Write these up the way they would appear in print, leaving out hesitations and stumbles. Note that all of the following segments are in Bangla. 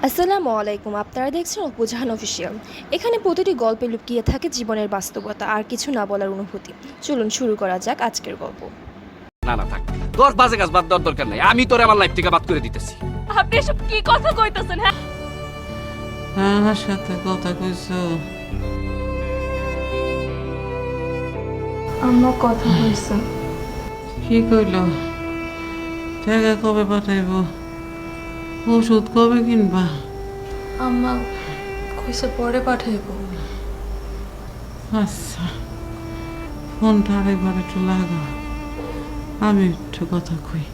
আসসালামু আলাইকুম, আপনারা দেখছেন অপু জাহান অফিসিয়াল। এখানে প্রতিটি গল্পে লুকিয়ে থাকে জীবনের বাস্তবতা আর কিছু না বলার অনুভূতি। চলুন শুরু করা যাক আজকের গল্প। না না থাক, তোর বাজে কাজ বাদ দেওয়ার দরকার নাই। আমি তোরে আমার লাইফ থেকে বাদ করে দিতেছি। আপনি এসব কি কথা কইতেছেন? হ্যাঁ, আমার সাথে কথা কইছো? আম্মা কথা হইছে। কি কইল? টাকা কবে পাঠাইব? ওষুধ কবে কিনবা? আম্মা কইছে পরে পাঠাইব। আচ্ছা, ফোনটা আরেকবার একটু লাগা, আমি একটু কথা কই।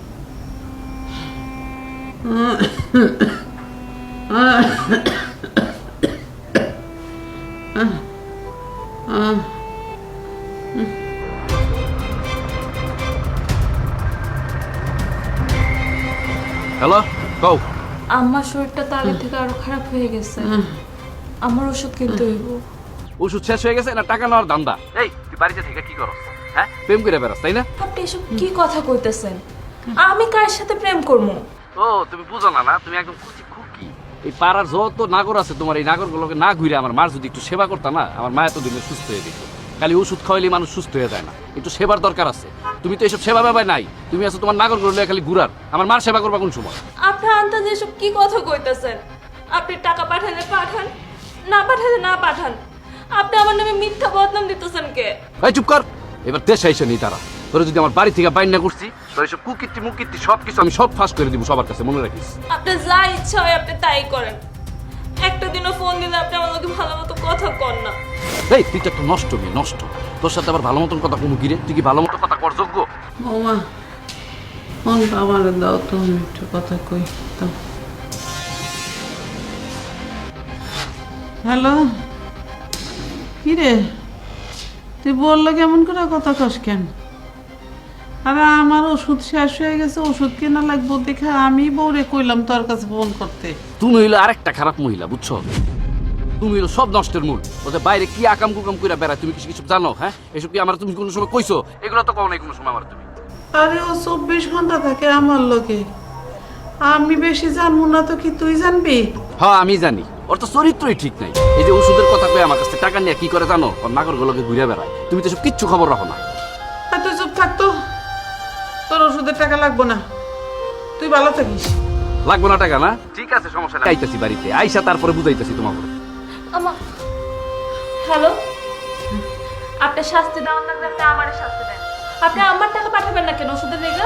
হ্যালো, কও। আম্মার শরীরটা তো আগে থেকে আরো খারাপ হয়ে গেছে। আমার ওষুধ কিনতে হইব। ওষুধ শেষ হয়ে গেছে না টাকা নেওয়ার ধান্দা? এই তুই বাড়িতে থেকে কি করছ? হ্যাঁ, প্রেম করে বেড়াস তাই না? আপনি এসব কি কথা কইতেছেন? আমি কার সাথে প্রেম করবো? ও তুমি বুঝো না, না তুমি একদম কুচি খুকি। এই পাড়ার যত নাগর আছে তোমার, এই নাগরগুলোকে না ঘুরে আমার মার যদি একটু সেবা করতা না, আমার মা এতদিনে সুস্থ হয়ে যেত। খালি ওষুধ খাওয়াইলে মানুষ সুস্থ হয়ে যায় না, একটু সেবার দরকার আছে। তুমি তো এইসব সেবা ব্যাপার নাই, তুমি আছো তোমার নাগরগুলো খালি ঘুরার। আমার মার সেবা করবা কোন সময়? আপনার আন্দাজে এসব কি কথা কইতেছেন? আপনি টাকা পাঠালে পাঠান, না পাঠালে না পাঠান। আপনি আমার নামে মিথ্যা বদনাম দিতেছেন কে? এই চুপ কর, এবার দেশে আইসা নি তারা। তোরা যদি আমার বাড়ি থেকে বাইর না করছি, তোর এইসব কুকীর্তি মুকীর্তি সব কিছু আমি সব ফাঁস করে দিব সবার কাছে, মনে রাখিস। আপনার যা ইচ্ছা হয় আপনি তাই করেন। একটা দিনও ফোন দিলে আপনি আমার লোকে ভালো মতো কথা কন না। এই তুই তো একটা নষ্ট মেয়ে, নষ্ট। তোর সাথে আবার ভালো মতন কথা কমু গিরে? তুই কি ভালো মতো কথা কর যোগ্য? বৌমা, ফোনটা আমার দাও তো, আমি একটু কথা কই তো। হ্যালো, কি রে, তুই বললো কেমন করে কথা কস কেন? আরে আমার ওষুধ শেষ হয়ে গেছে, ওষুধ কেনা লাগবো দেখে আমি বউরে কইলাম তোর কাছে ফোন করতে। তুমি হইলো আরেকটা খারাপ মহিলা, বুঝছো? তুমি হইলো সব নষ্টের মূল। ওদের বাইরে কি আকাম কুকাম কইরা বেড়ায়, তুমি কিছু কিছু জানো? হ্যাঁ, এসব কি আমার তুমি কোনো সময় কইছো? এগুলো তো কও নাই কোনো সময় আমার তুমি। আরে ও 24 ঘন্টা থাকে আমার লোকে, আমি বেশি জানবো না তো কি তুই জানবি? হ্যাঁ আমি জানি, ওর তো চরিত্রই ঠিক নাই। এই যে ওষুধের কথা কই আমার কাছে টাকা নিয়ে কি করে জানো? ওর নাগরগুলোকে ঘুরে বেড়ায়। তুমি তো সব কিচ্ছু খবর রাখো না। আর তুই চুপ থাকতো, তোর ওষুধের টাকা লাগবো না, তুই ভালো থাকিস। লাগবো না টাকা না? ঠিক আছে, সমস্যা নাই। আইতাছি বাড়িতে, আইসা তারপরে বুঝাইতাছি তোমাকে। আমা, হ্যালো, আপনি শাস্তি দেওয়ার লাগলে আপনি আমারে শাস্তি দেন। আপনি আমার টাকা পাঠাবেন না কেন ওষুধের লেগে?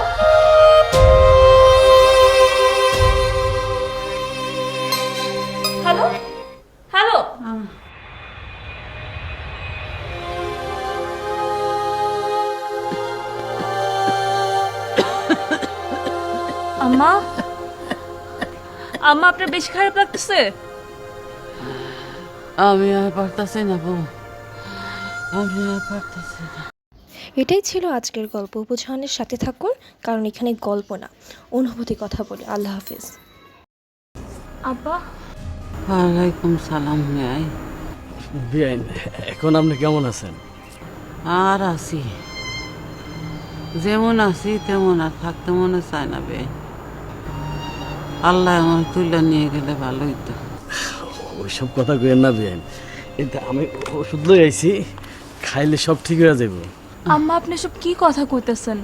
হ্যালো হ্যালো, আম্মা, আম্মা আপনার বেশি খারাপ লাগতেছে? আমি আর পারতাছি না বউ, আমি আর পারতাছি না। এটাই ছিল আজকের গল্প। অপু জাহানের সাথে থাকুন, কারণ এখানে গল্প না, অনুভূতি কথা বলি। আল্লাহ হাফিজ। আব্বা, ওয়ালাইকুম সালাম। ভাই, বিআইন, এখন আপনি কেমন আছেন? আর আছি যেমন আছি তেমন, আর থাকতে মনে চায় না বে। আল্লাহ আমার তুলে নিয়ে গেলে ভালো হইতো। ওইসব কথা কইেন না বিআইন, এটা আমি ওষুধ লই আইছি, খাইলে সব ঠিক হয়ে যাব। আম্মা আপনি সব কি কথা কইতেছেন?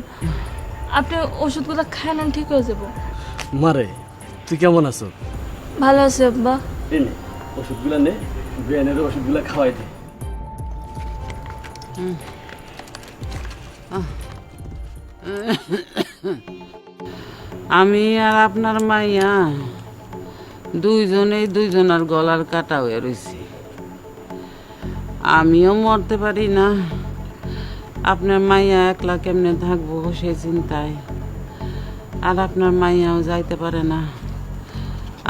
আপনি ওষুধগুলো খায় নেন, ঠিক হয়ে যাব। মারে, তুই কেমন আছো? ভালো আছে আব্বা। এই নে ওষুধগুলো নে, বিআইনের ওষুধগুলো খাওয়াই দে। আমি আর আপনার মাইয়া দুইজনেই দুইজনের গলার কাটা হয়ে রয়েছি। আমিও মরতে পারি না, আপনার মাইয়া একলা কেমনে থাকবো সেই চিন্তায়। আর আপনার মাইয়াও যাইতে পারে না,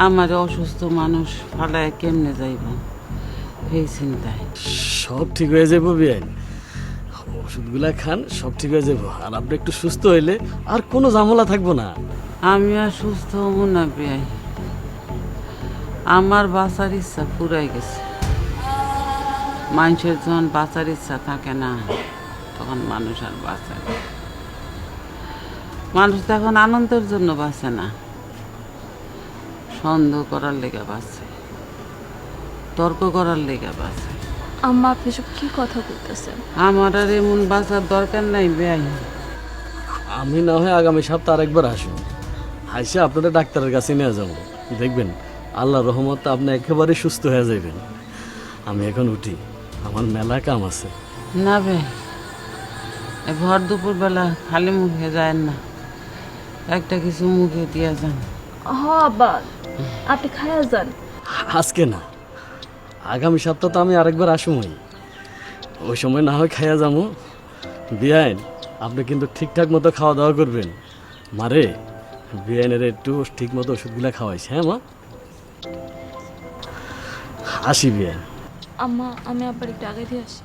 আমার অসুস্থ মানুষ ফালায় কেমনে যাইব এই চিন্তায়। সব ঠিক হয়ে যাব বিআইন, ওষুধগুলা খান, সব ঠিক হয়ে যাব। আর আপনি একটু সুস্থ হইলে আর কোনো ঝামেলা থাকবো না। আমি আর সুস্থ হব না বিয়াই, আমার বাঁচার ইচ্ছা ফুরাই গেছে। মানুষের যখন বাঁচার ইচ্ছা থাকে না, তখন মানুষ আর বাঁচে না। মানুষ তো এখন আনন্দের জন্য বাঁচে না, সন্দেহ করার লেগে বাঁচে, তর্ক করার লেগে বাঁচে। আম্মা আপনি সব কি কথা বলতেছেন? আমার আর এমন বাঁচার দরকার নাই বেআই। আমি না হয় আগামী সপ্তাহে আরেকবার আসুন, আইসে আপনাদের ডাক্তারের কাছে নিয়ে যাবো। দেখবেন আল্লাহ রহমতে আপনি একেবারে সুস্থ হয়ে যাবেন। আমি এখন উঠি, আমার মেলা কাম আছে। না বে, ভর দুপুর বেলা খালি মুখে যায় না, একটা কিছু মুখে দিয়ে যান। হ আব্বা, আপনি খায়া যান। আজকে না, আগামী সপ্তাহ তো আমি আরেকবার আসুমই, ওই সময় না হয় খাইয়া যাবো। বিয়াইন, আপনি কিন্তু ঠিকঠাক মতো খাওয়া দাওয়া করবেন। মারে, বিয়াইনের একটু ঠিক মতো ওষুধগুলো খাওয়াইছে। হ্যাঁ মা, আসি বিয়াইন। আম্মা আমি আব্বার একটু আগে দিয়ে আসি।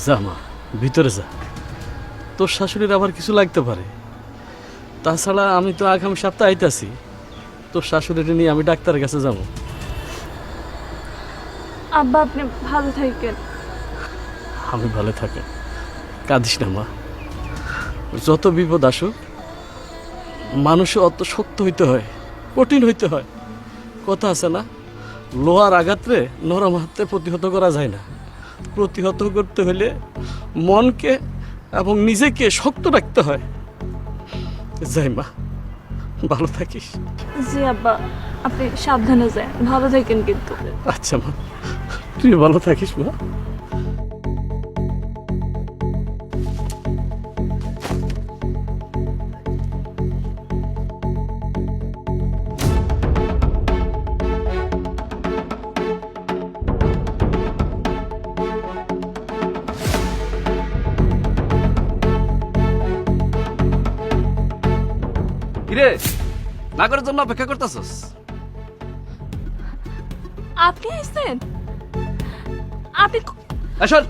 যা মা, ভিতরে যা। তোর শাশুড়ির আবার কিছু লাগতে পারে। তাছাড়া আমি তো আগামী সপ্তাহে আইতাছি, তোর শাশুড়ির নিয়ে আমি ডাক্তারের কাছে যাব। আব্বা আপনি ভালো থাকেন। আমি ভালো থাকি, কাঁদিস না মা। যত বিপদ আসুক, মানুষে অত শক্ত হইতে হয়, কঠিন হইতে হয়। কথা আছে না, লোহার আঘাতরে নরম হাতে প্রতিহত করা যায় না। প্রতিহত করতে হলে মনকে এবং নিজেকে শক্ত রাখতে হয়। যাই মা, ভালো থাকিস। জি আব্বা, আপনি সাবধানে যান, ভালো থাকেন কিন্তু। আচ্ছা মা, তুই ভালো থাকিস মা। কিরে, নাগরের জন্য অপেক্ষা করতেছস? আপনি আসছেন? আপনি আসল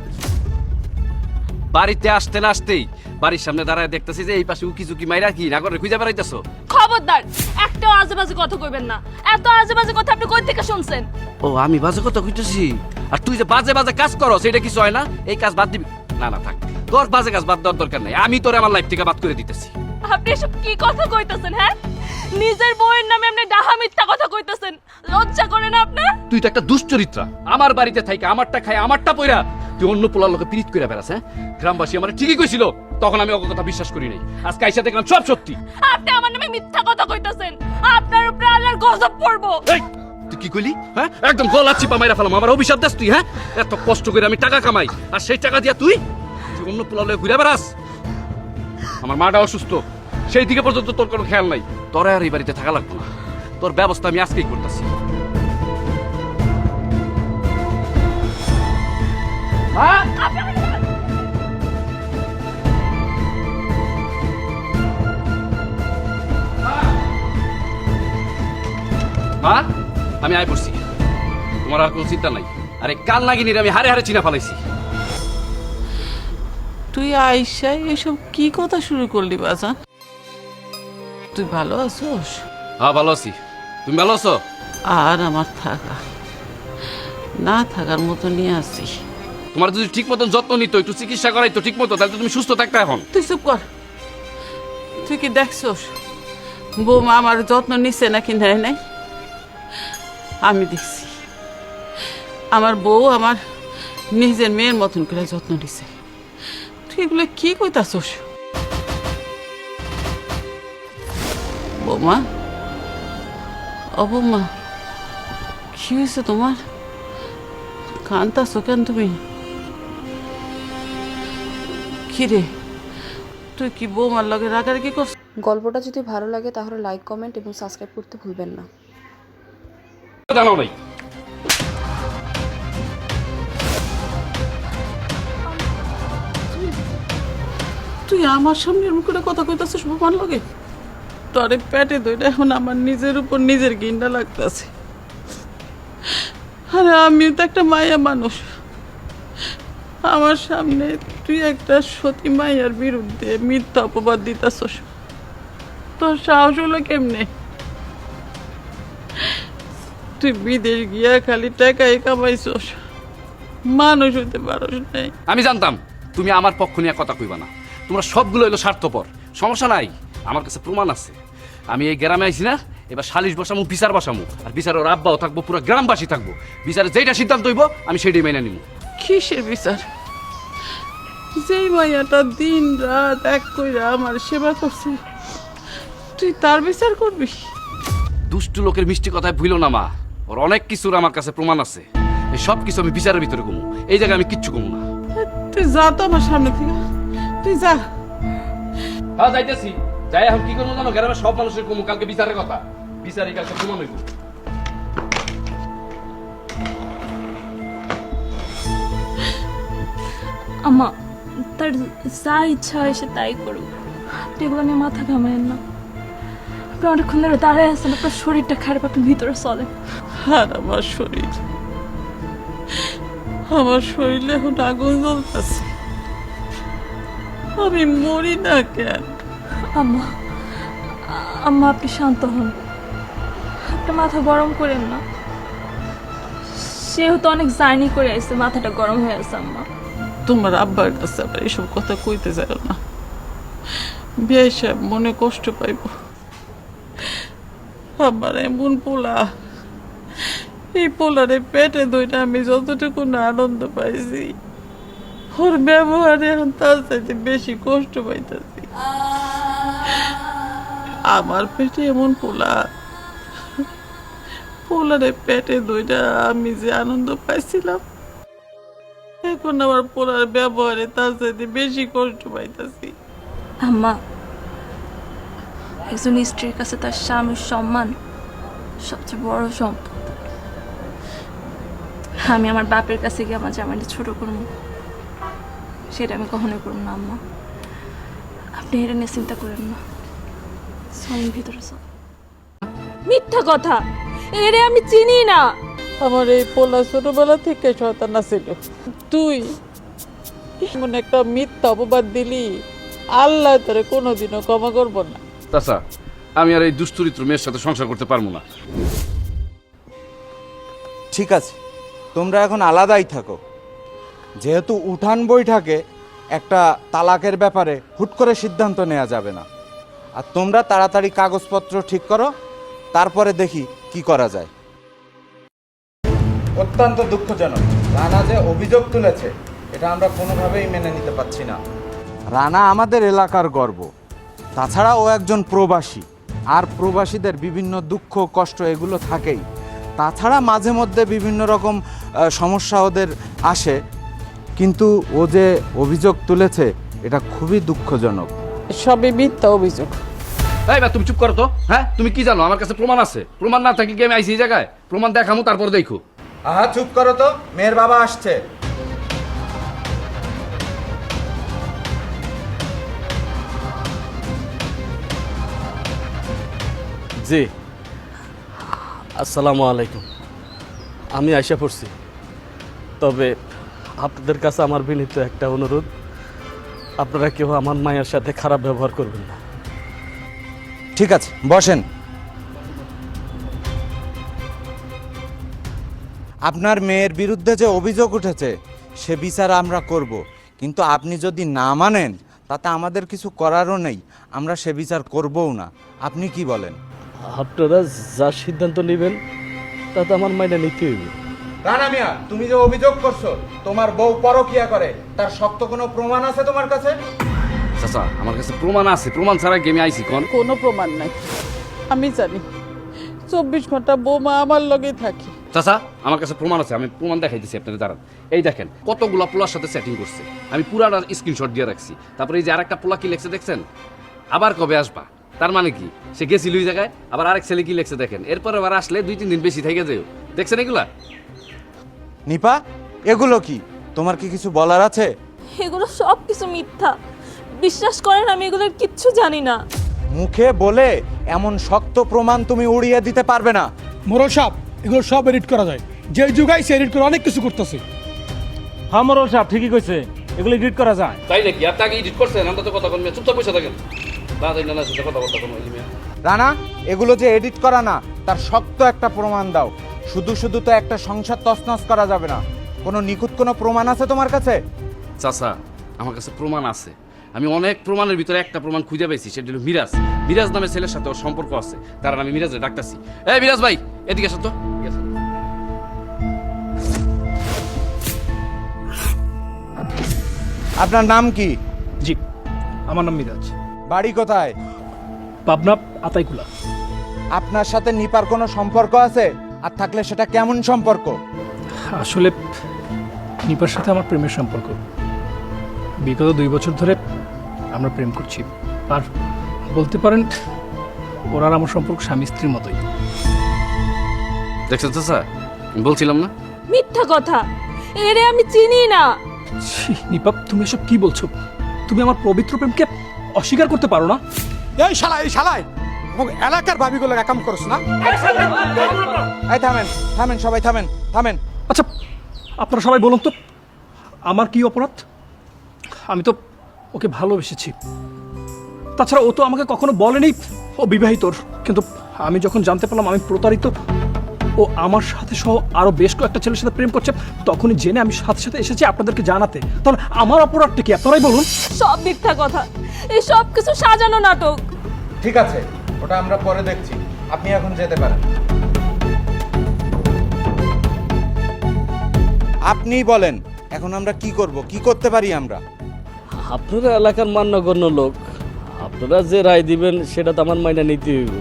বাড়িতে আসতে না আসতেই বাড়ির সামনে দাঁড়ায় দেখতেছি যে এই পাশে উকি ঝুঁকি মাইরা কি নাগরের খুঁজে বেড়াইতেছো। খবরদার, একটাও আজে বাজে কথা কইবেন না। এত আজে বাজে কথা আপনি কই থেকে শুনছেন? ও, আমি বাজে কথা কইতেছি? আর তুই যে বাজে বাজে কাজ করস, এটা কিছু হয় না? এই কাজ বাদ দিবি? না না থাক, তোর বাজে কাজ বাদ দেওয়ার দরকার নাই। আমি তোরে আমার লাইফ থেকে বাদ করে দিতেছি। আপনি এসব কি কথা কইতেছেন? হ্যাঁ, নিজের বউয়ের নামে আপনি ডাহা মিথ্যা কথা কইতেছেন। লজ্জা করে না আপনার? তুই তো একটা দুশ্চরিত্রা। আমার বাড়িতে থাইকে আমারটা খাই আমারটা পয়রা তুই অন্য পোলার লোকে পীড়িত করে বেড়াস। হ্যাঁ, গ্রামবাসী আমার ঠিকই কইছিল, তখন আমি ওকে কথা বিশ্বাস করি নাই। আজকে আইসা দেখলাম সব সত্যি। আপনি আমার নামে মিথ্যা কথা কইতেছেন। আপনার উপরে আল্লাহর গজব পড়বো। এই, তুই কি কইলি? হ্যাঁ, একদম গলা চিপা মাইরা ফেলাম। আমার অভিশাপ দাস তুই? হ্যাঁ, এত কষ্ট করে আমি টাকা কামাই, আর সেই টাকা দিয়া তুই অন্য পোলার লোকে ঘুরে বেড়াস। আমার মাটা অসুস্থ, সেই দিকে পর্যন্ত তোর কোনো খেয়াল নাই। তোরা আর এই বাড়িতে থাকা লাগবে না, তোর ব্যবস্থা আমি আজকেই করতেছি। মা, আমি আয় পড়ছি, তোমার আর কোনো চিন্তা নাই। আরে কাল নাগিনীর আমি হারে হারে চিনা ফেলাইছি। তুই আইসাই এসব কি কথা শুরু করলি বাজান? তুই ভালো আছোস? হ্যাঁ ভালো আছি, তুমি ভালো আছো? আর আমার থাকা না থাকার মতো নিয়ে আসছি। তোমার যদি ঠিক মতন যত্ন নিত, একটু চিকিৎসা করাইতো ঠিক মতো, তাহলে তো তুমি সুস্থ থাকতে এখন। তুই চুপ কর। তুই কি দেখছোস বৌমা আমার যত্ন নিচ্ছে নাকি নেয় নাই? আমি দেখছি আমার বউ আমার নিজের মেয়ের মতন করে যত্ন নিছে। তুই এগুলো কি কইতাছোস? বৌমা, ও বৌমা, কি হয়েছে তোমার? কান্তাছো কেন তুমি? কি রে, তুই কি বৌমার লগে রাগারাগি করছ? গল্পটা যদি ভালো লাগে তাহলে লাইক, কমেন্ট এবং সাবস্ক্রাইব করতে ভুলবেন না। জানো নাই তুই আমার সামনে এরকম করে কথা কইতাছিস বৌমার লগে? তোরে পেটে ধরে এখন আমার নিজের উপর নিজের ঘৃণা লাগতেছে। আরে আমিও তো একটা মায়া মানুষ। আমার সামনে তুই একটা সতী মাইয়ার বিরুদ্ধে মিথ্যা অপবাদ দিতেছস, তোর সাহস হলো কেমনে? তুই বিদেশ গিয়া খালি টাকাই কামাইছস, মানুষ হইতে পারস নাই। আমি জানতাম তুমি আমার পক্ষ নিয়ে কথা কইবা না। তোমরা সবগুলো হলো স্বার্থপর। সমস্যা নাই, আমার কাছে প্রমাণ আছে। আমি এই গ্রামে আইছি না, এবার সালিশ বসামু, বিচার বসামু, আর বিচারের ওর আব্বাও থাকবো, পুরো গ্রামবাসী থাকবো। বিচারে যেটা সিদ্ধান্ত হইব আমি সেটাই মেনে নিব। কিসের বিচার? যেই মাইয়াটা দিন রাত এক কইরা আমার সেবা করছে, তুই তার বিচার করবি? দুষ্টু লোকের মিষ্টি কথায় ভুইল না মা, ওর অনেক কিছুর আমার কাছে প্রমাণ আছে। এই সব কিছু আমি বিচারের ভিতরে কমু, এই জায়গায় আমি কিচ্ছু কমু না। তুই যা তো আমার সামনে থেকে, তুই যা। হ্যাঁ যাইতেছি, যাই এখন কি করবো জানো, গ্রামের সব মানুষের কমু কালকে বিচারের কথা। বিচারই কালকে প্রমাণ হইব। আম্মা, তার যা ইচ্ছা হয় সে তাই করুক, আপনি এগুলো নিয়ে মাথা ঘামায়েন না। আপনি অনেকক্ষণ ধরে দাঁড়ায় আছেন, আপনার শরীরটা খারাপ, আপনি ভিতরে চলেন। আর আমার শরীরে এখন আগুন জ্বলতেছে, আমি মরি না কেন? আম্মা, আম্মা আপনি শান্ত হন, আপনি মাথা গরম করেন না। সেও তো অনেক জার্নি করে আসছে, মাথাটা গরম হয়ে আছে। আম্মা, তোমার আব্বার কাছে আবার এইসব কথা কইতে যাও না, বিয়ে সাহেব মনে কষ্ট পাইব। আমার এমন পোলা, এই পোলারে পেটে ধরে আমি যতটুকু না আনন্দ পাইছি, ওর ব্যবহারে এখন তার চাইতে বেশি কষ্ট পাইতেছি। আমার পেটে এমন পোলারে পেটে ধরে আমি যে আনন্দ পাইছিলাম, এখন আমার পোলার ব্যবহারে তার চাইতে বেশি কষ্ট পাইতেছি। আম্মা, একজন স্ত্রীর কাছে তার স্বামীর সম্মান সবচেয়ে বড় সম্পদ। আমি আমার বাপের কাছে গিয়ে আমার জামাইটা ছোট করবো, সেটা আমি কখনোই করব না। আম্মা, আপনি এটা নিয়ে চিন্তা করেন না, চলেন ভিতরে চল। মিথ্যা কথা, এরে আমি চিনি না। আমার এই পোলা ছোটবেলা থেকে শয়তান ছিল। তুই এমন একটা মিথ্যা অপবাদ দিলি, আল্লাহ তোরে কোনোদিনও ক্ষমা করব না। তাছা আমি আর এই দুশ্চরিত্র মেয়ের সাথে সংসার করতে পারবো না। ঠিক আছে, তোমরা এখন আলাদাই থাকো। যেহেতু উঠান বৈঠকে একটা তালাকের ব্যাপারে হুট করে সিদ্ধান্ত নেওয়া যাবে না। আর তোমরা তাড়াতাড়ি কাগজপত্র ঠিক করো, তারপরে দেখি কি করা যায়। অত্যন্ত দুঃখজনক, রানা যে অভিযোগ তুলেছে এটা আমরা কোনোভাবেই মেনে নিতে পারছি না। রানা আমাদের এলাকার গর্ব, তাছাড়া ও একজন প্রবাসী, আর প্রবাসীদের বিভিন্ন দুঃখ কষ্ট এগুলো থাকেই। তাছাড়া মাঝে মধ্যে বিভিন্ন রকম সমস্যা ওদের আসে, কিন্তু ও যে অভিযোগ তুলেছে এটা খুবই দুঃখজনক। সবই মিথ্যা অভিযোগ। এই বা তুমি চুপ করো তো। হ্যাঁ তুমি কি জানো, আমার কাছে প্রমাণ আছে। প্রমাণ না থাকি কি আমি আইছি এই জায়গায়? প্রমাণ দেখামু, তারপর দেখো। আহা চুপ করো তো, মেয়ের বাবা আসছে। জি, আসসালামু আলাইকুম। আমি আইসা পড়ছি, তবে আপনাদের কাছে আমার বিনীত একটা অনুরোধ, আপনারা কেউ আমার মায়ের সাথে খারাপ ব্যবহার করবেন না। ঠিক আছে, বসেন। আপনার মেয়ের বিরুদ্ধে যে অভিযোগ উঠেছে সে বিচার আমরা করব, কিন্তু আপনি যদি না মানেন তাতে আমাদের কিছু করারও নেই, আমরা সে বিচার করবও না। আপনি কি বলেন? আপনারা যা সিদ্ধান্ত নেবেন তাতে আমার মাইনে নিতে হইবে। রানা মিয়া, তুমি যে অভিযোগ করছো তোমার বউ পরকিয়া করে, তার শক্ত কোনো প্রমাণ আছে তোমার কাছে? চাচা আমার কাছে প্রমাণ আছে, প্রমাণ ছাড়া গেমে আইছি কোন? কোনো প্রমাণ নাই। আমি জানি 24 ঘন্টা বৌমা আমার লগেই থাকে। চাচা আমার কাছে প্রমাণ আছে, আমি প্রমাণ দেখাইতেছি আপনাদের। দাঁড়ান, এই দেখেন কতগুলা পোলার সাথে সেটিং করছে, আমি পুরাটা স্ক্রিনশট দিয়ে রাখছি। তারপরে এই যে আরেকটা পোলা কি লেখছে দেখছেন, আবার কবে আসবা, তার মানে কি সে গেছিল ওই জায়গায়। আবার আরেক ছেলে কি লেখছে দেখেন, এরপর আবার আসলে 2-3 দিন বেশি থেকে যেও। দেখছেন এগুলা? নিপা, এগুলো কি? তোমার কি কিছু বলার আছে? এগুলো সব কিছু মিথ্যা, বিশ্বাস করেন আমি এগুলোর কিচ্ছু জানি না। মুখে বলে এমন শক্ত প্রমাণ তুমি উড়িয়ে দিতে পারবে না। মোরল সাহেব, এগুলো সব এডিট করা যায়, যে যুগাই সে এডিট করে অনেক কিছু করতেছে। হ্যাঁ মোরল সাহেব ঠিকই কইছে, এগুলো এডিট করা যায়। তাই নাকি? আপনি আগে এডিট করছেন, আমরা তো কথা বলবেন, চুপচাপ বসে থাকেন। না তাই না সাথে কথাবার্তা কোনো ইলিমিয়া। রানা, এগুলো যে এডিট করা না তার শক্ত একটা প্রমাণ দাও। শুধু শুধু তো একটা সংসার তছনছ করা যাবে না। কোনো নিখুঁত কোনো প্রমাণ আছে তোমার কাছে? চাচা, আমার কাছে প্রমাণ আছে। আমি অনেক প্রমাণের ভিতরে একটা প্রমাণ খুঁজে পেয়েছি, সেটা হলো মিরাজ। মিরাজ নামের ছেলের সাথে ওর সম্পর্ক আছে, কারণ আমি মিরাজের ডাকতেছি। এই মিরাজ ভাই, এদিকে আসো তো। আপনার নাম কি? জি, আমার নাম মিরাজ, বাড়ি কোথায়? পাবনা আতাইকুলা। আপনার সাথে নিপার কোনো সম্পর্ক আছে? আর থাকলে সেটা কেমন সম্পর্ক? আসলে নিপার সাথে আমার প্রেমের সম্পর্ক। বিগত 2 বছর ধরে আমরা প্রেম করছি, আর বলতে পারেন ওরা আর আমার সম্পর্ক স্বামী স্ত্রীর মতোই। দেখছেন চাচা, আমি বলছিলাম না? মিথ্যা কথা, এরে আমি চিনি না। ছি, নিপা, তুমি এসব কি বলছো? তুমি আমার পবিত্র প্রেমকে অস্বীকার করতে পারো না? এই শালাই এলাকার ভাবিগুলো কাম করছ না? এই থামেন থামেন, সবাই থামেন থামেন। আচ্ছা, আপনারা সবাই বলুন তো, আমার কি অপরাধ? আমি তো ওকে ভালোবেসেছি। তাছাড়া ও তো আমাকে কখনো বলেনি ও বিবাহিত, কিন্তু আমি যখন জানতে পারলাম আমি প্রতারিত, ও আমার সাথে সহ আরো বেশ কয়েকটা ছেলের সাথে প্রেম করছে, তখনই জেনে আমি সাথে সাথে এসেছি আপনাদেরকে জানাতে। তাহলে আমার অপরাধটা কি আপনারাই বলুন। সব মিথ্যা কথা, এই সব কিছু সাজানো নাটক। ঠিক আছে, ওটা আমরা পরে দেখছি, আপনি এখন যেতে পারেন। আপনিই বলেন, এখন আমরা কি করব, কি করতে পারি আমরা? আপনারা এলাকার মান্যগণ্য লোক, আপনারা যে রায় দিবেন সেটা তো আমার মাইনা নিতে হইব।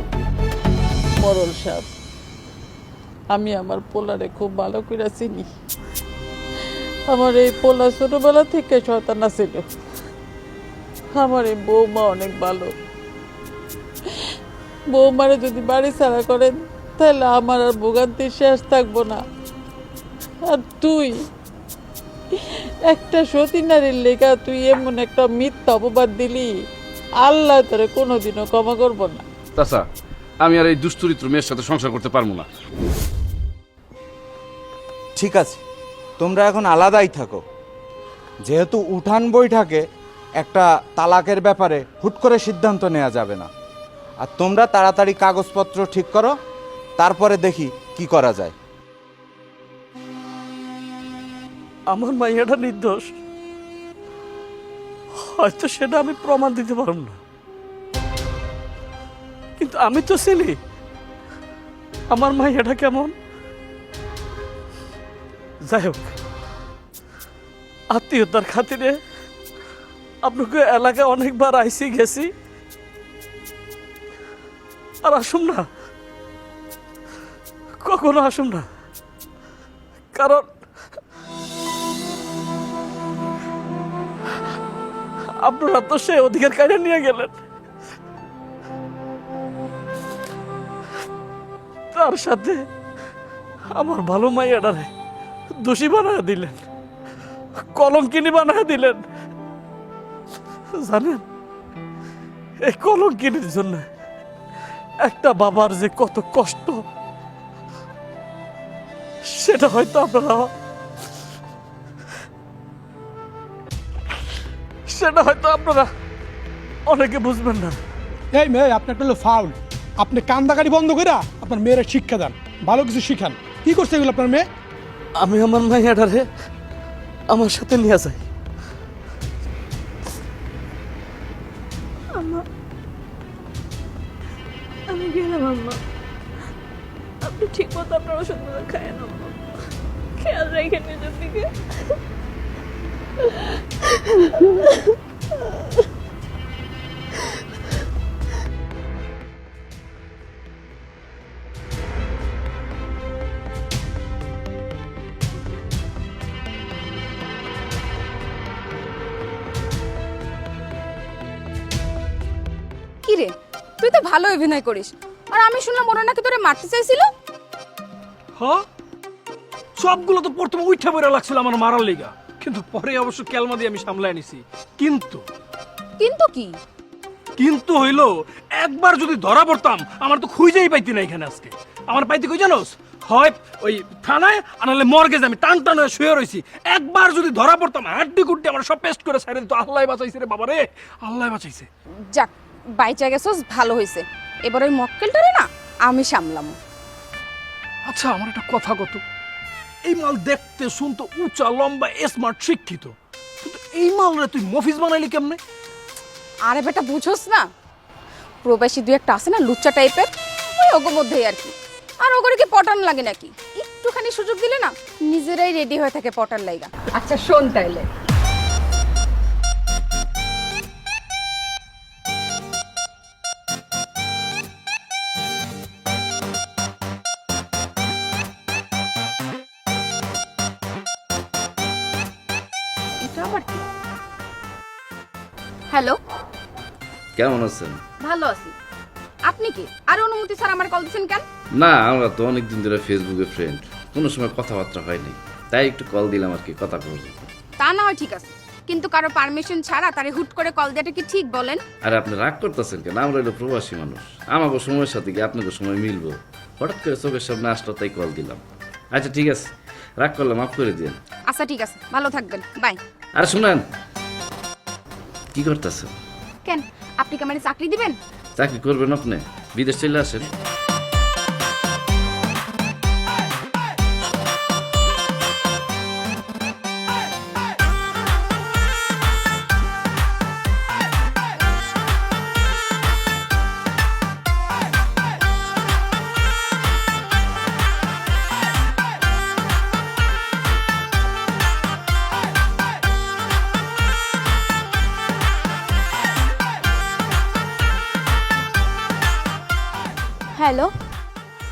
মরল সাহেব, আমি আমার পোলারে খুব ভালো করে চিনি। আমার এই পোলা ছোটবেলা থেকে শয়তানা ছিল। আমার এই বৌমা অনেক ভালো। বৌমারে যদি বাড়ি ছাড়া করেন তাহলে আমার আর ভোগান্তির শেষ থাকবো না। আর তুই একটা সতী নারীর লেখা তুই এমন একটা মিথ্যা অপবাদ দিলি, আল্লাহ তোরে কোনোদিনও ক্ষমা করবো না। চাচা, আমি আর এই দুশ্চরিত্র মেয়ের সাথে সংসার করতে পারবো না। ঠিক আছে, তোমরা এখন আলাদাই থাকো। যেহেতু উঠান বৈঠকে একটা তালাকের ব্যাপারে হুট করে সিদ্ধান্ত নেওয়া যাবে না। আর তোমরা তাড়াতাড়ি কাগজপত্র ঠিক করো, তারপরে দেখি কি করা যায়। আমার মাইয়াটা নির্দোষ, হয়তো সেটা আমি প্রমাণ দিতে পারব না, কিন্তু আমি তো ছিলি। আমার মাইয়াটা কেমন? যাই হোক, আত্মীয়তার খাতিরে আপনাকে এলাকায় অনেকবার আইসি গেছি, আর আসুন না, কখনো আসুন না, কারণ আপনারা তো সে অধিকার কাজে নিয়ে গেলেন। তার সাথে আমার ভালো মাইয়াডারে দোষী বানায় দিলেন, কলঙ্কিনী বানায় দিলেন। জানেন, এই কলঙ্কিনীর জন্য একটা বাবার যে কত কষ্ট, সেটা হয়তো আপনারা অনেকে বুঝবেন না। এই মেয়ে, আপনার একটা হলো ফাউল। আপনি কান্দাকারি বন্ধ করে আপনার মেয়েরা শিক্ষা দেন, ভালো কিছু শিখান। কি করছে এগুলো আপনার মেয়ে? আমি আমার মাইয়াডারে আমার সাথে নিয়ে যাই। আমি গেলাম আম্মা, আপনি ঠিক মতো আপনার ওষুধগুলো খায় না, খেয়াল রেখে নিজের দিকে। কি রে, তুই তো ভালো অভিনয় করিস, আর আমি শুনলাম ওরা নাকি তোরে মারতে চাইছিল। হ্যাঁ, সবগুলো তো প্রথমে উঠে পড়ে লাগছিল আমার মারার লেগা, কিন্তু পরে অবশ্য ক্যালমা দিয়ে আমি সামলায় নিছি। কিন্তু কিন্তু কি? কিন্তু হইলো একবার যদি ধরা পড়তাম আমার তো খুঁজেই পাইতি না এখানে আজকে। আমার পাইতে কই জানোস, হয় ওই থানায় আর নাহলে মর্গে আমি টান টান হয়ে শুয়ে রইছি। একবার যদি ধরা পড়তাম হাড্ডি গুড্ডি আমার সব পেস্ট করে সাইরে দিত। আল্লাহ বাঁচাইছে রে বাবা রে, আল্লাহ বাঁচাইছে। যাক, বাইচা গেছস, ভালো হয়েছে। এবার ওই মক্কেলটারে না আমি সামলাম। আচ্ছা আমার একটা কথা কত, এই মাল দেখতে শুনতে উঁচা লম্বা স্মার্ট শিক্ষিত, কিন্তু এই মাল রে তুই মফিজ বানাইলি কেমনে? আরে বেটা বুঝোস না, প্রবাসী দুই একটা আছে না লুচ্চা টাইপের, ওই ওগো মধ্যেই আর কি। আর ওগরে কি পটান লাগে নাকি? একটুখানি সুযোগ দিলে না নিজেরাই রেডি হয়ে থাকে পটার লাইগা। আচ্ছা শোন তাইলে, এটা আবার কি? হ্যালো, কেমন আছেন? ভালো আছি। আপনি কি আর অনুমতি স্যার আমার কল দিচ্ছেন কেন? না, আমরা তো অনেকদিন ধরে ফেসবুকে ফ্রেন্ড, কোনো সময় কথাবার্তা হয়নি, তাই একটু কল দিলাম আর কি, কথা বলবো। তা না হয় ঠিক আছে, কিন্তু কারো পারমিশন ছাড়া তারে হুট করে কল দেওয়াটা কি ঠিক বলেন? আরে আপনি রাগ করতেছেন কেন? আমরা হলো প্রবাসী মানুষ, আমাকে সময়ের সাথে কি আপনাকে সময় মিলবো? হঠাৎ করে চোখের সামনে আসলো তাই কল দিলাম। আচ্ছা ঠিক আছে, রাগ করলে মাফ করে দিন। আচ্ছা ঠিক আছে, ভালো থাকবেন, বাই। আরে শুনেন, কি করতেছেন? কেন, আপনি কি আমারে চাকরি দিবেন? চাকরি করবেন আপনি? বিদেশ চলে আসেন। হ্যালো।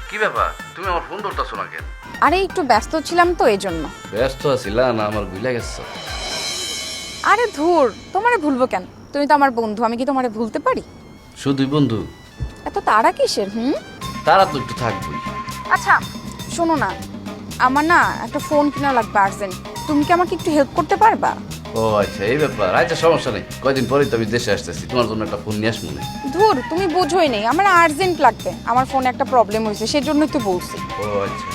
কি ব্যাপার, তুমি আমার ফোন ধরতেছো না কেন? আরে একটু ব্যস্ত ছিলাম তো এই জন্য। ব্যস্ত আছিলা না আমার ভুলে গেছো? আরে ধুর, তোমারে ভুলবো কেন? তুমি তো আমার বন্ধু, আমি কি তোমারে ভুলতে পারি? শুধুই বন্ধু? এত তাড়া কিসের? তারা তো একটু থাকবেই। আচ্ছা শোনো না, আমার না একটা ফোন কেনা লাগবে আর্জেন্ট। তুমি কি আমাকে একটু হেল্প করতে পারবা? ও আচ্ছা, এই ব্যাপার। আচ্ছা সমস্যা নেই, কয়দিন পরেই তো আমি দেশে আসতেছি, তোমার জন্য একটা ফোন নিয়ে আসবো না। ধুর, তুমি বোঝোই নেই, আমার আর্জেন্ট লাগবে। আমার ফোনে একটা প্রবলেম হয়েছে, সেজন্যই তো বলছি। ও আচ্ছা,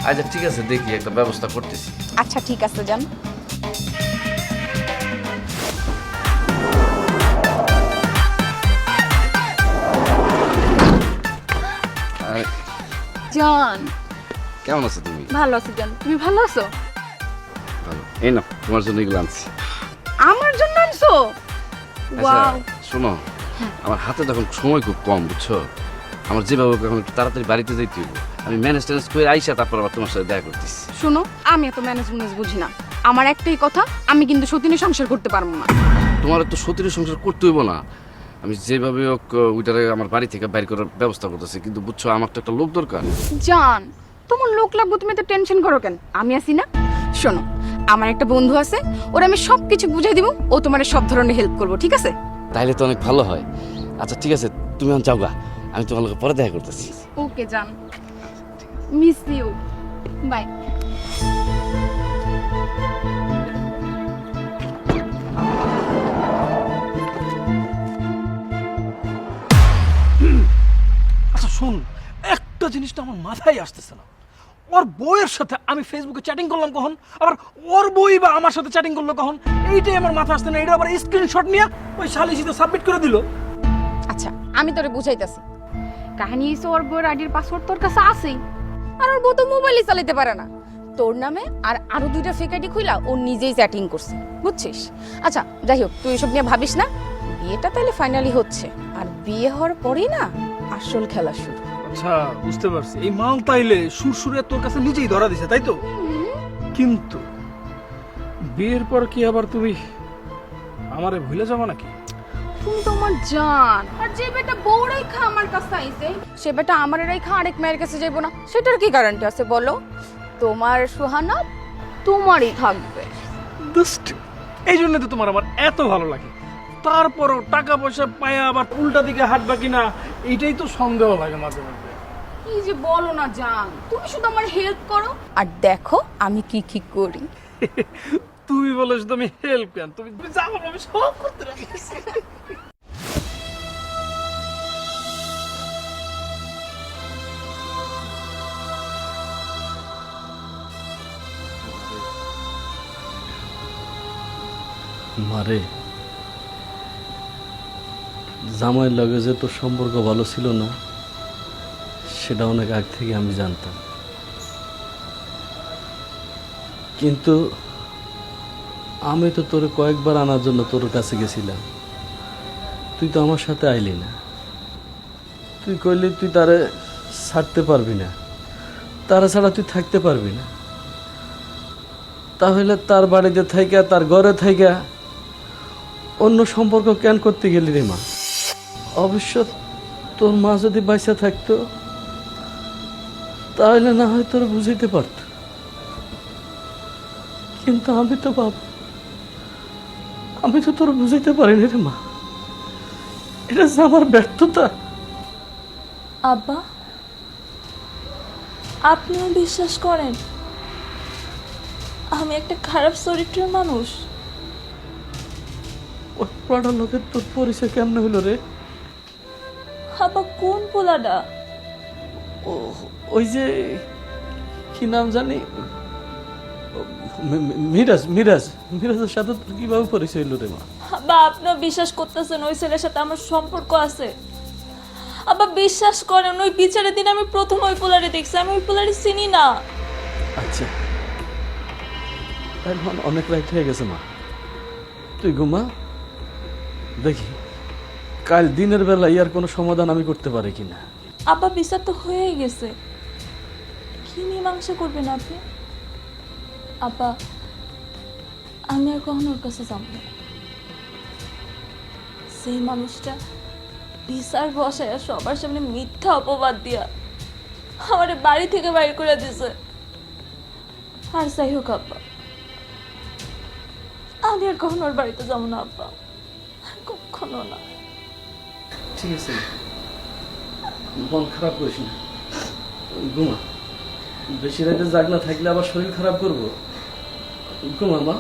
আচ্ছা ঠিক আছে, দেখি একটা ব্যবস্থা করতেছি। আচ্ছা ঠিক আছে, যান। আরে, জান, কেমন আছো তুমি? ভালো আছি জান, তুমি ভালো আছো? ভালো। এই না, তোমার জন্য এগুলো আনছি। আমার জন্য আনছো? আচ্ছা ওয়াও। শোনো, আমার হাতে তখন সময় খুব কম, বুঝছো? আমার যেভাবে হোক এখন একটু তাড়াতাড়ি বাড়িতে যাইতে হইব। আমি ম্যানেজ ট্যানেজ করে আইসা তারপর আবার তোমার সাথে দেখা করতেছি। শোনো, আমি এত ম্যানেজ বুঝি না। আমার একটাই কথা, আমি কিন্তু সতীনে সংসার করতে পারবো না। তোমার তো সতীর সংসার করতে হইব না, আমি যেভাবে হোক ওইটারে আমার বাড়ি থেকে বাইর করার ব্যবস্থা করতেছি, কিন্তু বুঝছো আমার তো একটা লোক দরকার। জান, তোমার লোক লাগবে, তুমি তো টেনশন করো কেন? আমি আছি না। শোনো, আমার একটা বন্ধু আছে, ওরা আমি সবকিছু বুঝাই দিব, ও তোমার সব ধরনের হেল্প করবো, ঠিক আছে? তাইলে তো অনেক ভালো হয়। আচ্ছা ঠিক আছে, তুমি এখন যাও গা, আমি তোমার লোকে পরে দেখা করতেছি। ওকে জান, মিস ইউ, বাই। আচ্ছা শোন, একটা জিনিসটা আমার মাথায় আসতেছে না, ওর বউয়ের সাথে আমি ফেসবুকে চ্যাটিং করলাম কখন, আবার ওর বই বা আমার সাথে চ্যাটিং করলো কখন, এইটাই আমার মাথা আসছে না। এটা আবার স্ক্রিনশট নিয়ে ওই শালিশিতে সাবমিট করে দিল। আচ্ছা আমি তোরে বুঝাইতাছি, কাহিনী হইছে ওর বউয়ের আইডির পাসওয়ার্ড তোর কাছে আছেই, আর ওর বউ তো মোবাইলই চালাতে পারে না। তোর নামে আর আরো দুইটা ফেক আইডি খুইলা ও নিজেই চ্যাটিং করছে, বুঝছিস? আচ্ছা যাই হোক, তুই এসব নিয়ে ভাবিস না, বিয়েটা তাহলে ফাইনালি হচ্ছে, আর বিয়ে হওয়ার পরেই না আসল খেলা শুরু। আচ্ছা বুঝতে পারছি, এই মাল তাইলে সুরসুরে তোর কাছে নিজেই ধরা দিছে, তাই তো? কিন্তু বিয়ের পর কি আবার তুমি আমারে ভুলে যাবো নাকি? তুমি তো আমার জান, আর যে বেটা বউ রেখা আমার কাছে আইছে, সে বেটা আমার রেখা আরেক মেয়ের কাছে যাইবো না, সেটার কি গ্যারান্টি আছে বলো? তোমার সুহানা তোমারই থাকবে। এই জন্য তো তোমার আমার এত ভালো লাগে, তারপরও টাকা পয়সা পায় আবার উল্টা দিকে হাঁটবা কিনা এইটাই তো সন্দেহ লাগে মাঝে মাঝে। কি যে বলো না জান, তুমি শুধু আমার হেল্প করো আর দেখো আমি কি কি করি। তুমি বলো শুধু আমি হেল্প কেন, তুমি যা বলো আমি সব করতে রাজি। মারে, জামাইয়ের লগে যে তোর সম্পর্ক ভালো ছিল না সেটা অনেক আগ থেকে আমি জানতাম, কিন্তু আমি তো তোর কয়েকবার আনার জন্য তোর কাছে গেছিলাম, তুই তো আমার সাথে আইলি না। তুই কইলি তুই তারে ছাড়তে পারবি না, তারা ছাড়া তুই থাকতে পারবি না। তাহলে তার বাড়িতে থাইকা, তার ঘরে থাইকা অন্য সম্পর্ক কেন করতে গেলি রে মা? অবশ্য তোর মা যদি বাইসা থাকতো তাহলে না হয় তোর বুঝাইতে পারত, কিন্তু আমি তো বাপ, আমি তো তোর বুঝাইতে পারিনি রে মা। এটা যে আমার ব্যর্থতা। আব্বা, আপনিও বিশ্বাস করেন আমি একটা খারাপ চরিত্রের মানুষ? ওই পড়া লোকের তোর পরিচয় কেমনে হইল রে? আব্বা, কোন পোলাটা? ওই যে কি নাম জানি, মিরাজ, মিরাজের সাথে তোর কিভাবে পরিচয় হইল রে মা? আব্বা, আপনিও বিশ্বাস করতেছেন ওই ছেলের সাথে আমার সম্পর্ক আছে? আব্বা, বিশ্বাস করেন ওই বিচারের দিন আমি প্রথম ওই পোলারে দেখছি, আমি ওই পোলারে চিনি না। আচ্ছা, এখন অনেক রাত হয়ে গেছে মা, তুই ঘুমা। দেখি কাল দিনের বেলা ইয়ার কোনো সমাধান আমি করতে পারি কিনা। আব্বা, বিচার তো হয়েই গেছে, কি মীমাংসা করবেন আপনি? আব্বা, আমি আর কখনো ওর কাছে যাব না। সেই মানুষটা বিচার বসায় সবার সামনে মিথ্যা অপবাদ দিয়া আমার বাড়ি থেকে বাইর করে দিছে। আর যাই হোক আব্বা, আমি আর কখনো ওর বাড়িতে যাবো না আব্বা, আর কখনো না। ঠিক আছে, মন খারাপ করিস না, ঘুমা। বেশি রাতে জাগনা থাকলে আবার শরীর খারাপ করবো। ঘুমা মা।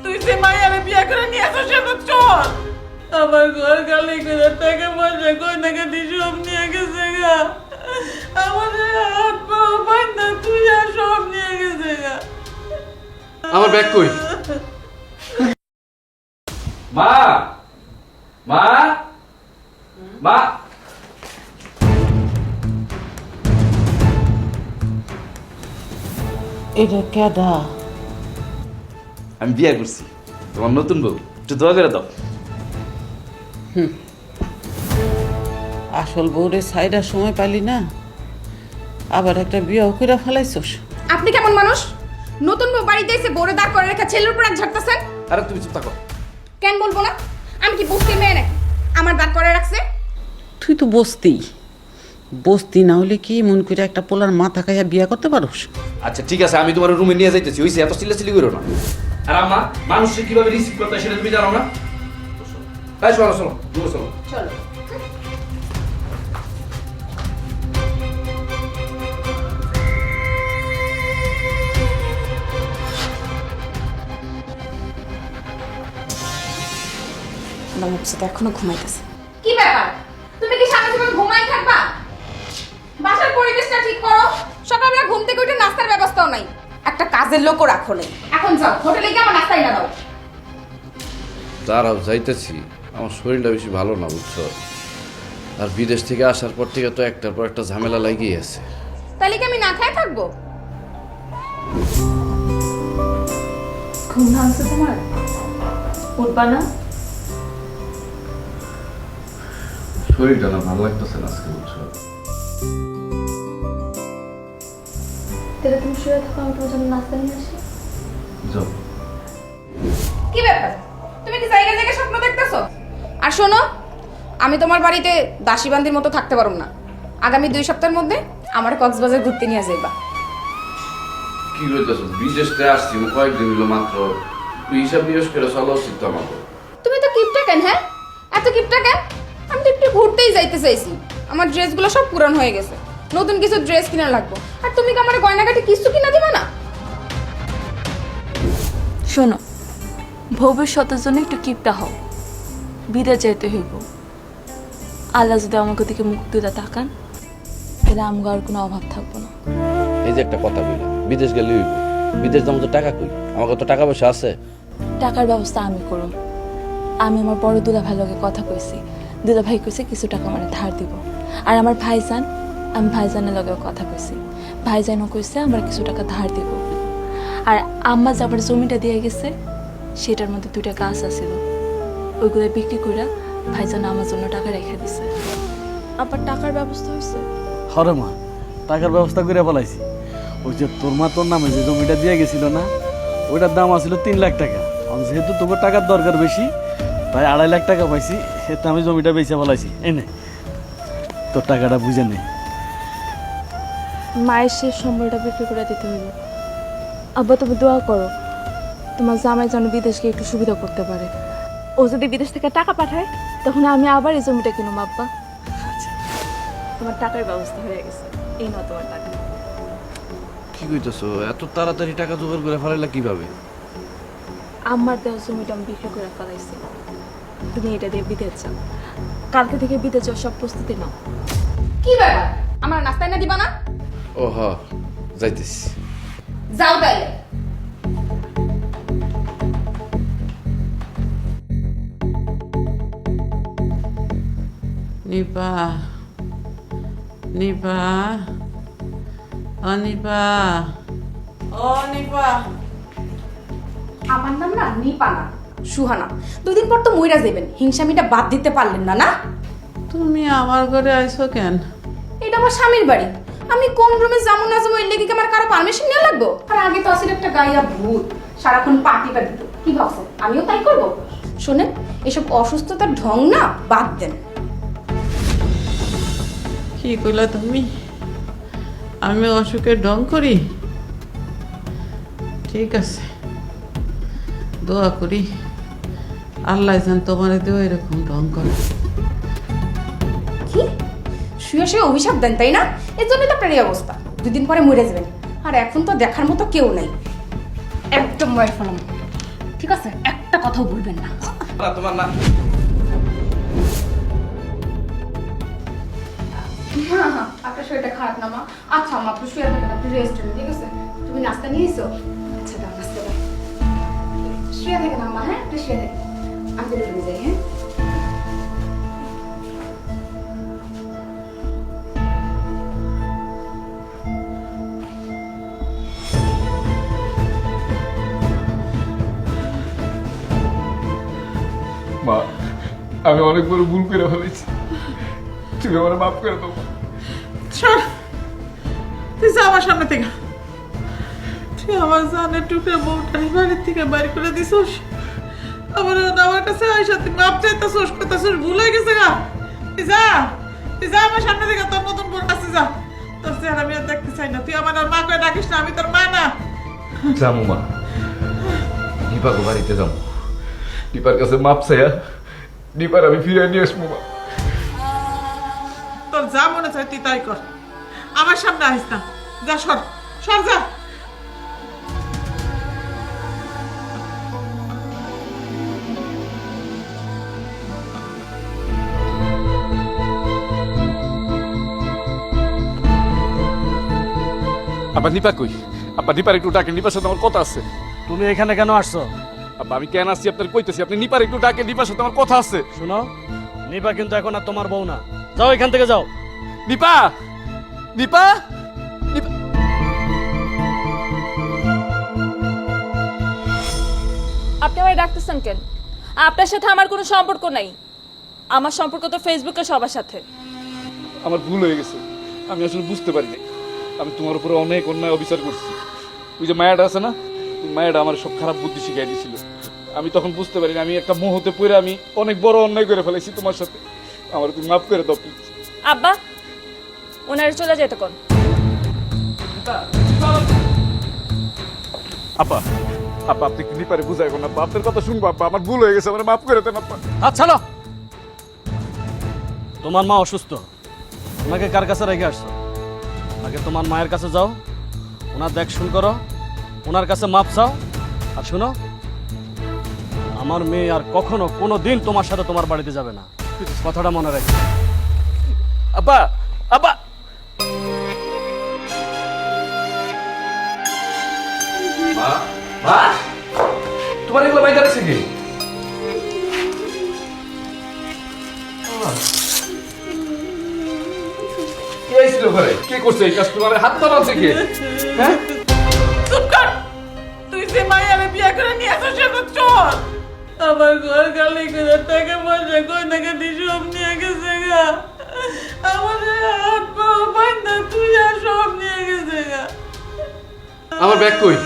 তুই যে মাইয়ারে বিয়ে করে নিয়ে আসো সে তো চল। আমার ঘর খালি করে টাকা পয়সা কই টাকা দিয়ে সব নিয়ে গেছে গা। আমাদের হাত পা বান্ধা তুই আর সব নিয়ে গেছে গা। আমার ব্যাগ কই? মা, মা, মা। এটা কেডা? আমি বিয়ে করছি, তোমার নতুন বউ, একটু দোয়া করে দাও। আসল বউরে সাইডার সময় পাইলি না, আবার একটা বিয়েও করে ফেলাইছস। আপনি কেমন মানুষ? নতুন বউ বাড়িতে এসে বড় দাঁড় করে রেখে ছেলের উপর ঝাড়তেছেন? আরে তুমি চুপ থাকো। কেন বলবো না? আমি কি বস্তি মেয়ে নাকি আমার দাঁড় করে রাখছে? তুই তো বস্তি না হলে কি মন করে একটা পোলার মাথা খাইয়া বিয়া করতে পারোস? আচ্ছা ঠিক আছে, আমি তোমার রুমে নিয়ে যাইতেছি, হইছে, এত চিল্লাচিল্লি করো না। আর আম্মা, মানুষকে কিভাবে রিসিভ করতে হয় সেটা তুমি জানো না? তাই চলো চলো, দূরে চলো। চলো। এখনো ঘুমাইতেছে। কি ব্যাপার? তুমি কি সারা জীবন ঘুমাই থাকবা? বাসার পরিবেশটা ঠিক করো। সকালবেলা ঘুম থেকে উঠে নাস্তার ব্যবস্থাও নাই, একটা কাজের লোকও রাখো নাই। এখন যাও হোটেলে গিয়ে আমার নাস্তা এনে দাও। দাঁড়াও, যাইতেছি। আমার শরীরটা বেশি ভালো না, বুঝছো? আর বিদেশ থেকে আসার পর থেকে তো একটার পর একটা ঝামেলা লাগিয়ে আছে। তাহলে কি আমি না খেয়ে থাকবো? ঘুম ভাঙছে তোমার? উঠবা না? শরীরটা না ভালো লাগতেছে না আজকে, বুঝছো? তাহলে তুমি শুয়ে থাকো, আমি তোমার জন্য নাস্তা নিয়ে আসি। যাও। কি ব্যাপার? তুমি কি জায়গায় জায়গায় স্বপ্ন দেখতেছো? আর শোনো, আমি তোমার বাড়িতে দাসীবান্দির মতো থাকতে পারবো না। আগামী 2 সপ্তাহের মধ্যে আমার কক্সবাজার ঘুরতে নিয়ে যাইবা। কি হইতেছ? বিদেশ থেকে আসছি কয়েকদিন হলো মাত্র, হিসাব নিকাশ করে চলা উচিত তো আমাকে। তুমি তো কিপটা কেন? হ্যাঁ, এত কিপটা কেন? আমি তো একটু ঘুরতেই যাইতে চাইছি। আমার ড্রেসগুলো সব পুরান হয়ে গেছে, নতুন কিছু ড্রেস কিনা লাগবে। আর তুমি কি আমার গয়নাগাটি কিছু কিনা দিবা না? শোনো, ভবিষ্যতের জন্য একটু কিপটা হও, বিদেশ যেতে হইব। আল্লাহ যদি আমাকে দিকে মুক্তিটা তাকান, তাহলে আমার আর কোনো অভাব থাকবো না। এই যে একটা কথা বলি, বিদেশ গেলে হইব, বিদেশ যাবো তো টাকা কই? আমার কত টাকা পয়সা আছে? টাকার ব্যবস্থা আমি করুম। আমি আমার বড় দুলাভাইয়ের লগে কথা কইছি, দুলাভাই কইছে কিছু টাকা মানে ধার দিব। আর আমার ভাইজান, আমি ভাইজানের লগেও কথা কইছি, ভাইজানও কইছে আমার কিছু টাকা ধার দিব। আর আম্মা যে আবার জমিটা দিয়ে গেছে, সেটার মধ্যে 2টা গাছ আছিল, ওইগুলো বিক্রি করে ভাইজান আমার জন্য টাকা রেখে দিছে। আবার টাকার ব্যবস্থা হয়েছে? হরে মা, টাকার ব্যবস্থা করে বলাইছি। ওই যে তোর মা তোর নামে যে জমিটা দিয়ে গেছিল না, ওইটার দাম আছিল 3 লাখ টাকা। আর যেহেতু তোর টাকার দরকার বেশি, তাই 2.5 লাখ টাকা পাইছি, এতে আমি জমিটা বেচে বলাইছি। এই নে তোর টাকাটা বুঝে নে। মায়ের শেষ সম্বলটা বিক্রি করে দিতে হইব। আব্বা তুমি দোয়া করো, তোমার জামাই যেন বিদেশকে একটু সুবিধা করতে পারে। ও যদি বিদেশ থেকে টাকা পাঠায়, তখন আমি আবার এই জমিটা কিনুম। আব্বা, তোমার টাকার ব্যবস্থা হয়ে গেছে, এই নাও তোমার টাকা। কি কইতেছো? এত তাড়াতাড়ি টাকা জোগাড় করে ফেলাইলা কিভাবে? আমার দেওয়া জমিটা আমি বিক্রি করে ফেলাইছি, তুমি এটা দিয়ে বিদেশ যাও। কালকে থেকে বিদেশ যাওয়ার সব প্রস্তুতি নাও। কি ব্যাপার, আমার নাস্তায় না দিবা না? ও হ, যাইতেছি। যাও তাইলে। নিপা, নিপা, ও নিপা, ও নিপা। আমার নাম না নিপা না, সুহানা। 2 দিন পর তো মইরা যাবেন, হিংসামিটা বাদ দিতে পারলেন না। না, তুমি আমার ঘরে আইছো কেন? এটা আমার স্বামীর বাড়ি, আমি কোন রুমে যাবো না যাবো এর লেগে কি আমার কারো পারমিশন নেওয়া লাগবো? আর আগে তো আসলে একটা গাইয়া ভূত, সারাক্ষণ পার্টিটা দিত। কি ভাবছেন আমিও তাই করবো? শোনেন, এসব অসুস্থতার ঢং না বাদ দেন। কি কইলা তুমি? আমি অসুখের ঢং করি? ঠিক আছে, দোয়া করি আল্লাহ যেন তোমার দেও এরকম ঢং করে। কি শুয়ে শুয়ে অভিশাপ দেন, তাই না? এর জন্য তো আপনার এই অবস্থা। 2 দিন পরে মরে যাবেন, আর এখন তো দেখার মতো কেউ নাই। একদম মরে ফেলাম, ঠিক আছে? একটা কথাও বলবেন না। তোমার না হ্যাঁ, আপনার শরীরটা খারাপ না মা? আচ্ছা মা, আপনি শুয়ে থাকেন, আপনি রেস্ট নেন, ঠিক আছে? তুমি নাস্তা নিয়ে এসো? আচ্ছা দাও, নাস্তা দাও। শুয়ে থাকেন আম্মা, হ্যাঁ একটু শুয়ে থাকেন, আমি চলে যাই। হ্যাঁ, মা, আমি অনেক বড় ভুল করে ফেলেছি, তুমি আমার মাফ করে দাও। সর, তুই যা আমার সামনে থেকে। তুই আমার জানের টুকরা বউটাই বাড়ির থেকে বাড়ি করে দিছোস, আবার আমার কাছে আইসা তুই মাপ চাইতাছোস, কইতাছোস ভুল হয়ে গেছে গা। তুই যা, তুই যা আমার সামনে থেকে, তোর নতুন বোন কাছে যা। তোর চেহারা আমি আর দেখতে চাই না। তুই আমার আর মা করে ডাকিস না, আমি তোর মা না। যাবো মা, দীপাকে বাড়িতে যাবো, দীপার কাছে মাপ চাইয়া দীপার আমি ফিরে নিয়ে আসবো মা। তোর যা মনে চায় তুই তাই কর, আমার সামনে আসিস না। যা, সর সর, যা। আব্বা নিপা কই? আব্বা নিপার একটু ডাকেন, নিপার সাথে আমার কথা আছে। তুমি এখানে কেন আসছো? আব্বা আমি কেন আসছি আপনার কইতেছি, আপনি নিপার একটু ডাকেন, নিপার সাথে আমার কথা আছে। শুনো, নিপা কিন্তু এখন আর তোমার বউ না। যাও এখান থেকে, যাও। নিপা, নিপা, নিপা। আপনি আমায় ডাকতেছেন কেন? আপনার সাথে আমার কোনো সম্পর্ক নাই। আমার সম্পর্ক তো ফেসবুকে সবার সাথে। আমার ভুল হয়ে গেছে, আমি আসলে বুঝতে পারিনি। আমি তোমার উপরে অনেক অন্যায় অবিচার করছি। ওই যে মায়াটা আছে না, ওই মায়াটা আমার সব খারাপ বুদ্ধি শিখাই দিয়েছিল। আমি তখন বুঝতে পারিনি, আমি একটা মোহতে পড়ে আমি অনেক বড় অন্যায় করে ফেলেছি তোমার সাথে। আমার তুমি মাফ করে দাও প্লিজ। আব্বা, ওনারে চলে যেতে কোন? আপা, আপা আপনি কি নিপারে বুঝাই কোন? আপা আপনার কথা শুনবো। আপা আমার ভুল হয়ে গেছে, আমার মাফ করে দেন আপা। আচ্ছা না, তোমার মা অসুস্থ, ওনাকে কার কাছে রেখে আসছো? আগে তোমার মায়ের কাছে যাও, ওনার দেখ শুন করো, ওনার কাছে মাপ চাও। আর শুনো, আমার মেয়ে আর কখনো কোনো দিন তোমার সাথে তোমার বাড়িতে যাবে না, কথাটা মনে রাখবে। আপা, আপা। মা তোমার এগুলো বাইরে আছে কি কে আইছিল ঘরে কে করছে এই কাজ তোমার হাত পা বাঁধছে কে হ্যাঁ চুপ কর তুই যে মাইয়ারে বিয়ে করে নিয়ে আসো সে তো চোর আমার ঘর খালি করে টাকা পয়সা কই টাকা দিয়ে সব নিয়ে গেছে গা আমার হাত পা বান্ধা তুই আর সব নিয়ে গেছে গা আমার ব্যাগ কই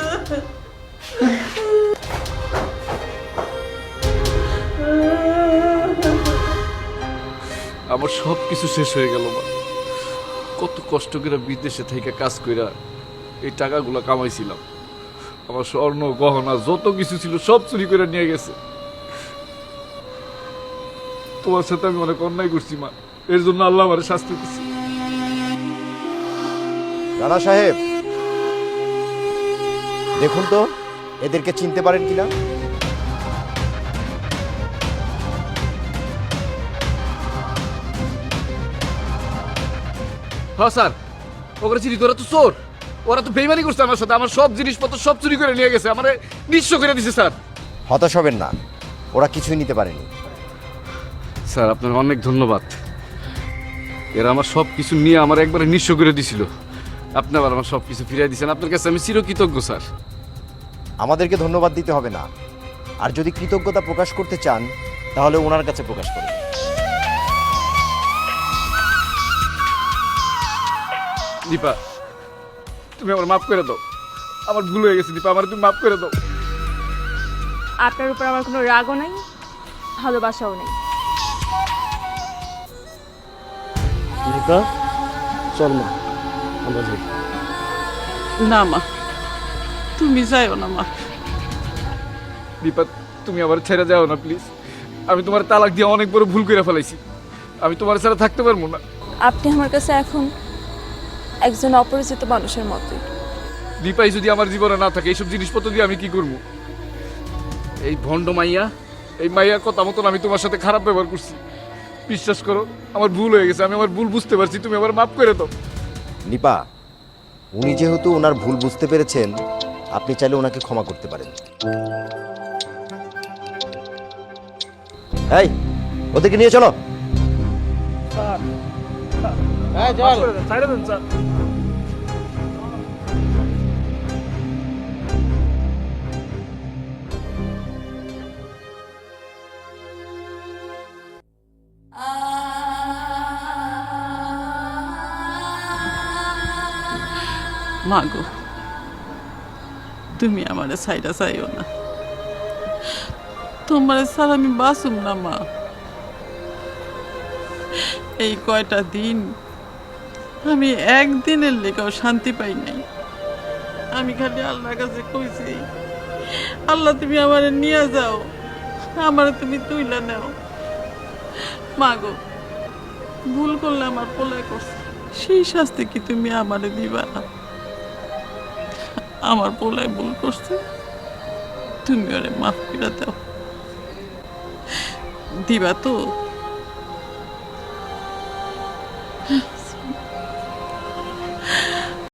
আমার সব কিছু শেষ হয়ে গেল মা কত কষ্ট করে বিদেশে থেকে কাজ কইরা এই টাকাগুলো কামাইছিলাম আমার স্বর্ণ গহনা যত কিছু ছিল সব চুরি করে নিয়ে গেছে তোমার সাথে আমি অনেক অন্যায় করছি মা এর জন্য আল্লাহ আমার শাস্তি দিচ্ছে রানা সাহেব দেখুন তো এদেরকে চিনতে পারেন কিনা হ্যাঁ স্যার ওরা চিনি তোরা তো চোর ওরা তো বেইমানি করছে আমার সাথে আমার সব জিনিসপত্র সব চুরি করে নিয়ে গেছে আমার নিঃস্ব করে দিছে স্যার হতাশ হবেন না ওরা কিছুই নিতে পারেনি স্যার আপনার অনেক ধন্যবাদ এরা আমার সব কিছু নিয়ে আমার একবারে নিঃস্ব করে দিছিল আপনি আবার আমার সব কিছু ফিরিয়ে দিয়েছেন আপনার কাছে আমি চিরকৃতজ্ঞ স্যার আমাদেরকে ধন্যবাদ দিতে হবে না আর যদি কৃতজ্ঞতা প্রকাশ করতে চান তাহলে ওনার কাছে প্রকাশ করুন দীপা তুমি আমার মাফ করে দাও আমার ভুল হয়ে গেছে দীপা আমার তুমি মাফ করে দাও আপনার উপর আমার কোনো রাগও নাই ভালোবাসাও নেই দীপা চল মা আমরা যাই না মা তুমি যাইও না মা দীপা তুমি আবার ছেড়ে যাও না প্লিজ আমি তোমার তালাক দিয়ে অনেক বড় ভুল করে ফেলাইছি আমি তোমার ছাড়া থাকতে পারবো না আপনি আমার কাছে এখন একজন অপরিচিত মানুষের মতোই দীপাই যদি আমার জীবনে না থাকে এইসব জিনিসপত্র দিয়ে আমি কি করবো এই ভণ্ড মাইয়া এই মাইয়ার কথা মতন আমি তোমার সাথে খারাপ ব্যবহার করছি বিশ্বাস করো আমার ভুল হয়ে গেছে আমি আমার ভুল বুঝতে পারছি তুমি আবার মাফ করে দাও নিপা উনি যেহেতু ওনার ভুল বুঝতে পেরেছেন আপনি চাইলে ওনাকে ক্ষমা করতে পারেন এই ওদেরকে নিয়ে চলো ছাইড়া দেন স্যার মাগো তুমি আমারে সাইডা চাইও না তোমার স্যার আমি বাঁচুম না মা এই কয়টা দিন আমি একদিনের লেগাও শান্তি পাই নাই আমি খালি আল্লাহর কাছে কইছি আল্লাহ তুমি আমারে নিয়ে যাও আমারে তুমি তুইলা নাও মাগো ভুল করলে আমার পোলায় করছে সেই শাস্তি কি তুমি আমারে দিবা না আমার পোলায় ভুল করছে তুমি ওরে মাফ করে দাও দিবা তো